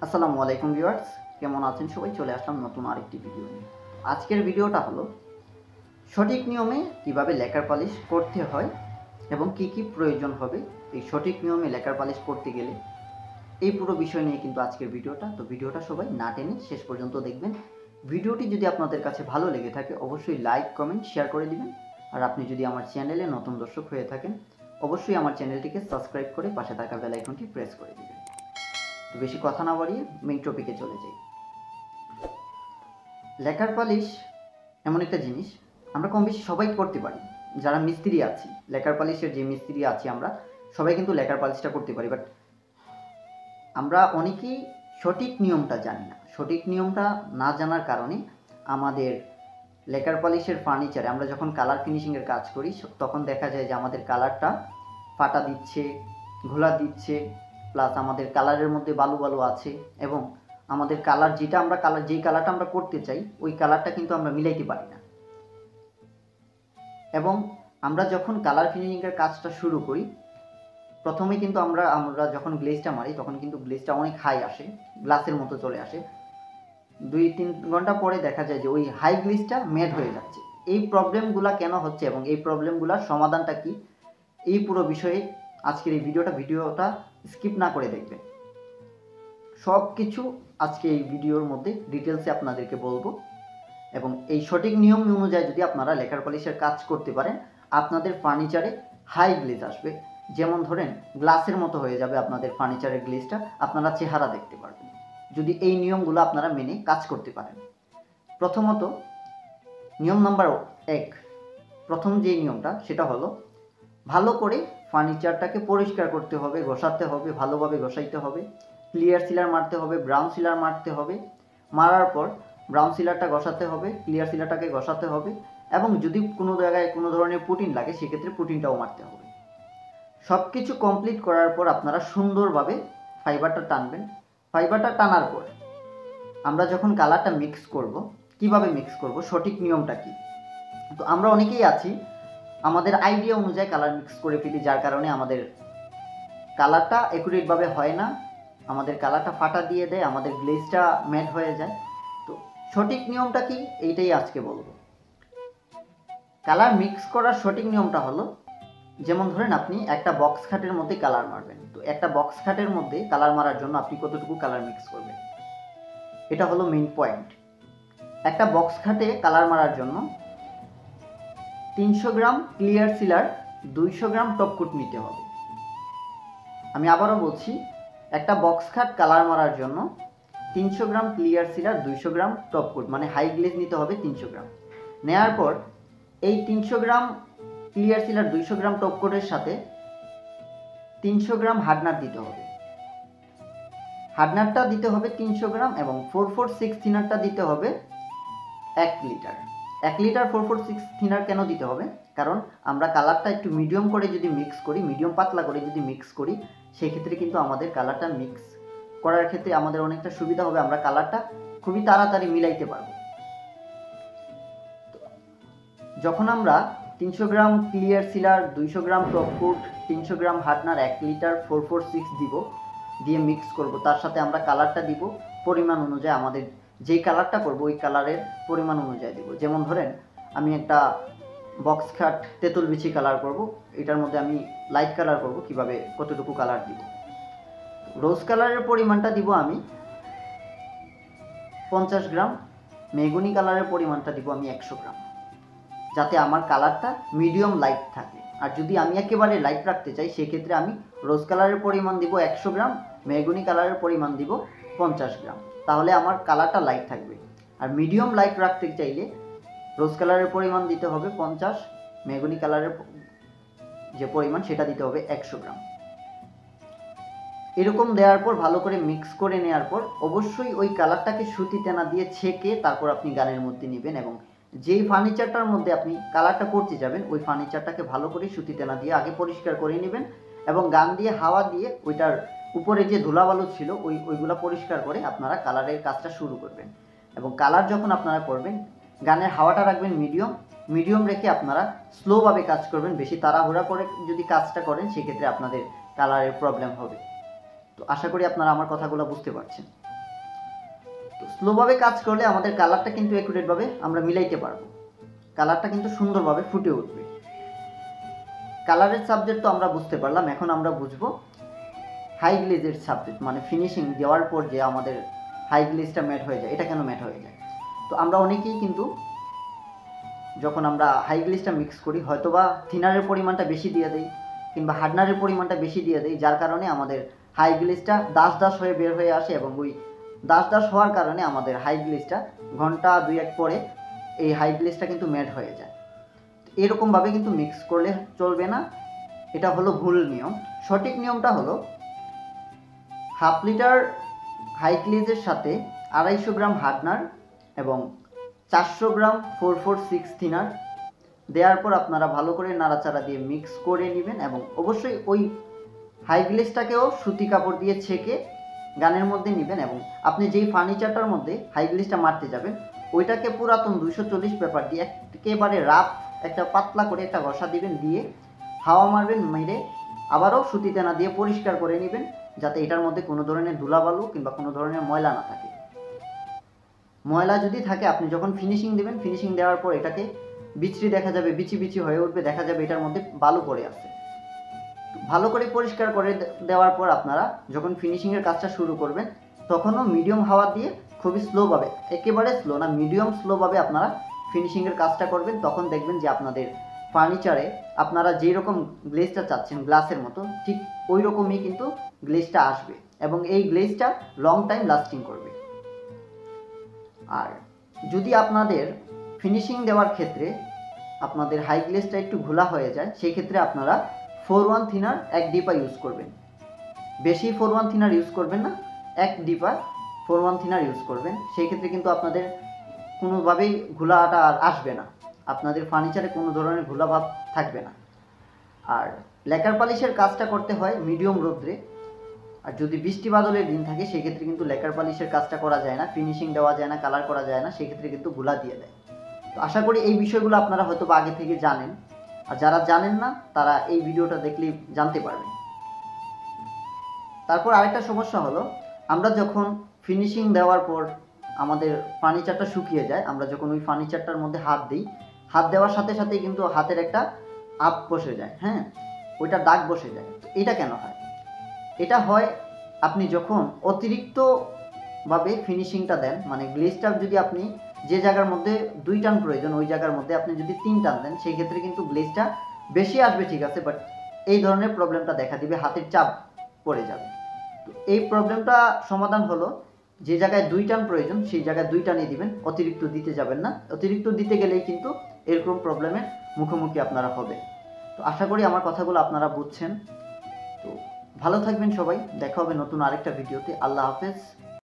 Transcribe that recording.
আসসালামু আলাইকুম ভিউয়ার্স, কেমন আছেন সবাই? চলে আসলাম নতুন আরেকটি ভিডিও নিয়ে। আজকের ভিডিওটা হলো সঠিক নিয়মে কিভাবে লেকার পালিশ করতে হয় এবং কি কি প্রয়োজন হবে এই সঠিক নিয়মে লেকার পালিশ করতে গেলে, এই পুরো বিষয় নিয়ে কিন্তু আজকের ভিডিওটা। তো ভিডিওটা সবাই না টেনে শেষ পর্যন্ত দেখবেন। ভিডিওটি যদি আপনাদের কাছে ভালো লেগে থাকে অবশ্যই লাইক, কমেন্ট, শেয়ার করে দিবেন। আর আপনি যদি আমার চ্যানেলে নতুন দর্শক হয়ে থাকেন অবশ্যই আমার চ্যানেলটিকে সাবস্ক্রাইব করে পাশে থাকা বেল আইকনটি প্রেস করে দিবেন। তো বেশি কথা না বাড়িয়ে মেইন টপিকে চলে যাই। লেকার পালিশ এমন একটা জিনিস আমরা কম বেশি সবাই করতে পারি। যারা মিস্ত্রি আছি, লেকার পালিশের যে মিস্ত্রি আছি আমরা সবাই কিন্তু লেকার পালিশটা করতে পারি, বাট আমরা অনেকেই সঠিক নিয়মটা জানি না। সঠিক নিয়মটা না জানার কারণে আমাদের লেকার পালিশের ফার্নিচারে আমরা যখন কালার ফিনিশিংয়ের কাজ করি তখন দেখা যায় যে আমাদের কালারটা ফাটা দিচ্ছে, ঘোলা দিচ্ছে, প্লাস আমাদের কালারের মধ্যে বালু বালু আছে এবং আমাদের কালার যেটা আমরা যেই কালারটা আমরা করতে চাই ওই কালারটা কিন্তু আমরা মিলাইতে পারি না। এবং আমরা যখন কালার ফিনিশিংয়ের কাজটা শুরু করি প্রথমে কিন্তু আমরা যখন গ্লেজটা মারি তখন কিন্তু গ্লেজটা অনেক হাই আসে, গ্লাসের মতো চলে আসে। 2-3 ঘন্টা পরে দেখা যায় যে ওই হাই গ্লেজটা ম্যাট হয়ে যাচ্ছে। এই প্রবলেমগুলো কেন হচ্ছে এবং এই প্রবলেমগুলোর সমাধানটা কি, এই পুরো বিষয়ে আজকের এই ভিডিওটা স্কিপ না করে দেখবেন। সব কিছু আজকে এই ভিডিওর মধ্যে ডিটেলসে আপনাদেরকে বলবো এবং এই সঠিক নিয়ম অনুযায়ী যদি আপনারা লেকার পলিশের কাজ করতে পারেন আপনাদের ফার্নিচারে হাই গ্লেজ আসবে। যেমন ধরেন গ্লাসের মতো হয়ে যাবে আপনাদের ফার্নিচারের গ্লেজটা, আপনারা চেহারা দেখতে পারবেন যদি এই নিয়মগুলো আপনারা মেনে কাজ করতে পারেন। প্রথমত নিয়ম নাম্বার 1, প্রথম যে নিয়মটা সেটা হলো ভালো করে ফার্নিচারটাকে পরিষ্কার করতে হবে, ঘষাতে হবে, ভালোভাবে ঘষাইতে হবে, ক্লিয়ার সিলার মারতে হবে, ব্রাউন সিলার মারতে হবে। মারার পর ব্রাউন সিলারটা ঘষাতে হবে, ক্লিয়ার সিলারটাকে ঘষাতে হবে এবং যদি কোনো জায়গায় কোনো ধরনের পুটিন লাগে সেক্ষেত্রে পুটিনটাও মারতে হবে। সব কিছু কমপ্লিট করার পর আপনারা সুন্দরভাবে ফাইবারটা টানবেন। ফাইবারটা টানার পর আমরা যখন কালারটা মিক্স করব, কিভাবে মিক্স করব, সঠিক নিয়মটা কি। তো আমরা অনেকেই আছি আমাদের আইডিয়া অনুযায়ী কালার মিক্স করে ফেলি, যার কারণে আমাদের কালারটা অ্যাকুরেটভাবে হয় না, আমাদের কালারটা ফাটা দিয়ে দেয়, আমাদের গ্লেজটা ম্যাট হয়ে যায়। তো সঠিক নিয়মটা কি এইটাই আজকে বলবো। কালার মিক্স করার সঠিক নিয়মটা হলো, যেমন ধরেন আপনি একটা বক্স খাটের মধ্যে কালার মারবেন, তো একটা বক্স খাটের মধ্যে কালার মারার জন্য আপনি কতটুকু কালার মিক্স করবেন, এটা হলো মেইন পয়েন্ট। একটা বক্স খাটে কালার মারার জন্য 300 গ্রাম ক্লিয়ার সিলার, 200 গ্রাম টপকুট নিতে হবে। আমি আবারও বলছি, একটা বক্স খাট কালার মারার জন্য 300 গ্রাম ক্লিয়ার সিলার, 200 গ্রাম টপকুট মানে হাই গ্লেজ নিতে হবে 300 গ্রাম। নেওয়ার পর এই 300 গ্রাম ক্লিয়ার সিলার, 200 গ্রাম টপকুটের সাথে 300 গ্রাম হার্ডনার দিতে হবে। হার্ডনারটা দিতে হবে 300 গ্রাম এবং 446 থিনারটা দিতে হবে 1 লিটার। 1 লিটার 446 থিনার কেন দিতে হবে, কারণ আমরা কালারটা একটু মিডিয়াম করে যদি মিক্স করি, মিডিয়াম পাতলা করে যদি মিক্স করি সেক্ষেত্রে কিন্তু আমাদের কালারটা মিক্স করার ক্ষেত্রে আমাদের অনেকটা সুবিধা হবে, আমরা কালারটা খুবই তাড়াতাড়ি মিলাইতে পারবো। যখন আমরা 300 গ্রাম ক্লিয়ার সিলার, 200 গ্রাম টপকুট, 300 গ্রাম হার্ডনার, 1 লিটার 446 দিব, দিয়ে মিক্স করব, তার সাথে আমরা কালারটা দিব পরিমাণ অনুযায়ী, আমাদের যেই কালারটা করব ওই কালারের পরিমাণ অনুযায়ী দিব। যেমন ধরেন আমি একটা বক্স খাট তেঁতুল বিচি কালার করব, এটার মধ্যে আমি লাইট কালার করব, কিভাবে কতটুকু কালার দিব। রোজ কালারের পরিমাণটা দিব আমি 50 গ্রাম, মেগুনি কালারের পরিমাণটা দিব আমি 100 গ্রাম, যাতে আমার কালারটা মিডিয়াম লাইট থাকে। আর যদি আমি একেবারে লাইট রাখতে চাই সেক্ষেত্রে আমি রোজ কালারের পরিমাণ দিব 100 গ্রাম, মেগুনি কালারের পরিমাণ দিব 50 গ্রাম, তাহলে আমার কালারটা লাইট থাকবে। আর মিডিয়াম লাইট রাখতে চাইলে রোজ কালারের পরিমাণ দিতে হবে 50, মেগুনি কালারের যে পরিমাণ সেটা দিতে হবে 100 গ্রাম। এরকম দেওয়ার পর ভালো করে মিক্স করে নেওয়ার পর অবশ্যই ওই কালারটাকে সুতিতে না দিয়ে ছেঁকে তারপর আপনি গানের মধ্যে নেবেন এবং যেই ফার্নিচারটার মধ্যে আপনি কালারটা করতে যাবেন ওই ফার্নিচারটাকে ভালো করে সুতিতে না দিয়ে আগে পরিষ্কার করে নেবেন এবং গান দিয়ে হাওয়া দিয়ে ওইটার উপরে যে ধুলাবালু ছিল ওইগুলা পরিষ্কার করে আপনারা কালারের কাজটা শুরু করবেন। এবং কালার যখন আপনারা করবেন গানের হাওয়াটা রাখবেন মিডিয়াম রেখে আপনারা স্লোভাবে কাজ করবেন। বেশি তাড়াহুড়া করে যদি কাজটা করেন সেক্ষেত্রে আপনাদের কালারের প্রবলেম হবে। তো আশা করি আপনারা আমার কথাগুলো বুঝতে পারছেন। তো স্লোভাবে কাজ করলে আমাদের কালারটা কিন্তু অ্যাকুরেটভাবে আমরা মিলাইতে পারবো, কালারটা কিন্তু সুন্দরভাবে ফুটে উঠবে। কালারের সাবজেক্ট তো আমরা বুঝতে পারলাম, এখন আমরা বুঝবো হাই গ্লেজের সাবজেক্ট, মানে ফিনিশিং দেওয়ার পর যে আমাদের হাই গ্লেজটা ম্যাট হয়ে যায়, এটা কেন ম্যাট হয়ে যায়। তো আমরা অনেকেই কিন্তু যখন আমরা হাই গ্লেজটা মিক্স করি হয়তোবা থিনারের পরিমাণটা বেশি দিয়ে দেই কিংবা হার্ডনারের পরিমাণটা বেশি দিয়ে দেই, যার কারণে আমাদের হাই গ্লেজটা দাস দাস হয়ে বের হয়ে আসে এবং ওই দাস দাস হওয়ার কারণে আমাদের হাই গ্লেজটা ঘন্টা 2-1 পরে এই হাই গ্লেজটা কিন্তু ম্যাট হয়ে যায়। এরকমভাবে কিন্তু মিক্স করলে চলবে না, এটা হলো ভুল নিয়ম। সঠিক নিয়মটা হলো 1/2 লিটার হাই গ্লেজের সাথে 250 গ্রাম হার্ডনার এবং 400 গ্রাম 446 থিনার দেওয়ার পর আপনারা ভালো করে নাড়াচাড়া দিয়ে মিক্স করে নেবেন এবং অবশ্যই ওই হাই গ্লেজটাকেও সুতি কাপড় দিয়ে ছেঁকে গানের মধ্যে নেবেন এবং আপনি যেই ফার্নিচারটার মধ্যে হাই গ্লেজটা মারতে যাবেন ওইটাকে পুরাতন 240 পেপার দিয়ে একেবারে রাফ একটা পাতলা করে একটা ঘষা দিবেন, দিয়ে হাওয়া মারবেন, মেরে আবারও সুতিতে না দিয়ে পরিষ্কার করে নেবেন, যাতে এটার মধ্যে কোনো ধরনের ধুলাবালু কিংবা কোনো ধরনের ময়লা না থাকে। ময়লা যদি থাকে আপনি যখন ফিনিশিং দেবেন, ফিনিশিং দেওয়ার পর এটাকে বিচরি দেখা যাবে, বিচি বিচি হয়ে উঠবে, দেখা যাবে এটার মধ্যে বালু পড়ে আছে। ভালো করে পরিষ্কার করে দেওয়ার পর আপনারা যখন ফিনিশিংয়ের কাজটা শুরু করবেন তখনও মিডিয়াম হাওয়া দিয়ে খুবই স্লোভাবে, একেবারে স্লো না, মিডিয়াম স্লোভাবে আপনারা ফিনিশিংয়ের কাজটা করবেন। তখন দেখবেন যে আপনাদের ফার্নিচারে আপনারা যেই রকম গ্লেজটা চাচ্ছেন গ্লাসের মতো, ঠিক ওই রকমই কিন্তু গ্লেজটা আসবে এবং এই গ্লেজটা লং টাইম লাস্টিং করবে। আর যদি আপনাদের ফিনিশিং দেওয়ার ক্ষেত্রে আপনাদের হাই গ্লেজটা একটু ঘোলা হয়ে যায়, সেই ক্ষেত্রে আপনারা 4-1 থিনার 1 ডিপা ইউজ করবেন। বেশি 4-1 থিনার ইউজ করবেন না, 1 ডিপা 4-1 থিনার ইউজ করবেন। সেই ক্ষেত্রে কিন্তু আপনাদের কোনোভাবেই ঘোলাটা আর আসবে না, আপনাদের ফার্নিচারে কোনো ধরনের ঘোলা ভাব থাকবে না। আর লেকার পালিশের কাজটা করতে হয় মিডিয়াম রোদ্রে, আর যদি বৃষ্টি বাদলের দিন থাকে সেই ক্ষেত্রে কিন্তু লেকার পালিশের কাজটা করা যায় না, ফিনিশিং দেওয়া যায় না, কালার করা যায় না, সেই ক্ষেত্রে কিন্তু ঘোলা দিয়ে দেয়। তো আশা করি এই বিষয়গুলো আপনারা হয়তো আগে থেকে জানেন, আর যারা জানেন না তারা এই ভিডিওটা দেখলেই জানতে পারবেন। তারপর আরেকটা সমস্যা হলো, আমরা যখন ফিনিশিং দেওয়ার পর আমাদের ফার্নিচারটা শুকিয়ে যায়, আমরা যখন ওই ফার্নিচারটার মধ্যে হাত দিই, হাত দেওয়ার সাথে সাথেই কিন্তু হাতের একটা আপ বসে যায়, হ্যাঁ, ওইটা দাগ বসে যায়। এটা কেন হয়? এটা হয় আপনি যখন অতিরিক্তভাবে ফিনিশিংটা দেন, মানে গ্লেজটা যদি আপনি যে জায়গার মধ্যে 2 টান প্রয়োজন ওই জায়গার মধ্যে আপনি যদি 3 টান দেন, সেই ক্ষেত্রে কিন্তু গ্লেজটা বেশি আসবে, ঠিক আছে, বাট এই ধরনের প্রবলেমটা দেখা দিবে, হাতের চাপ পড়ে যাবে। তো এই প্রবলেমটা সমাধান হলো, যে জায়গায় 2 টান প্রয়োজন সেই জায়গায় 2 টানই দিবেন, অতিরিক্ত দিতে যাবেন না। অতিরিক্ত দিতে গেলেই কিন্তু এরকম প্রবলেমের মুখোমুখি আপনারা হবেন। তো আশা করি আমার কথাগুলো আপনারা বুঝছেন। তো ভালো থাকবেন সবাই, দেখা হবে নতুন আরেকটা ভিডিওতে। আল্লাহ হাফেজ।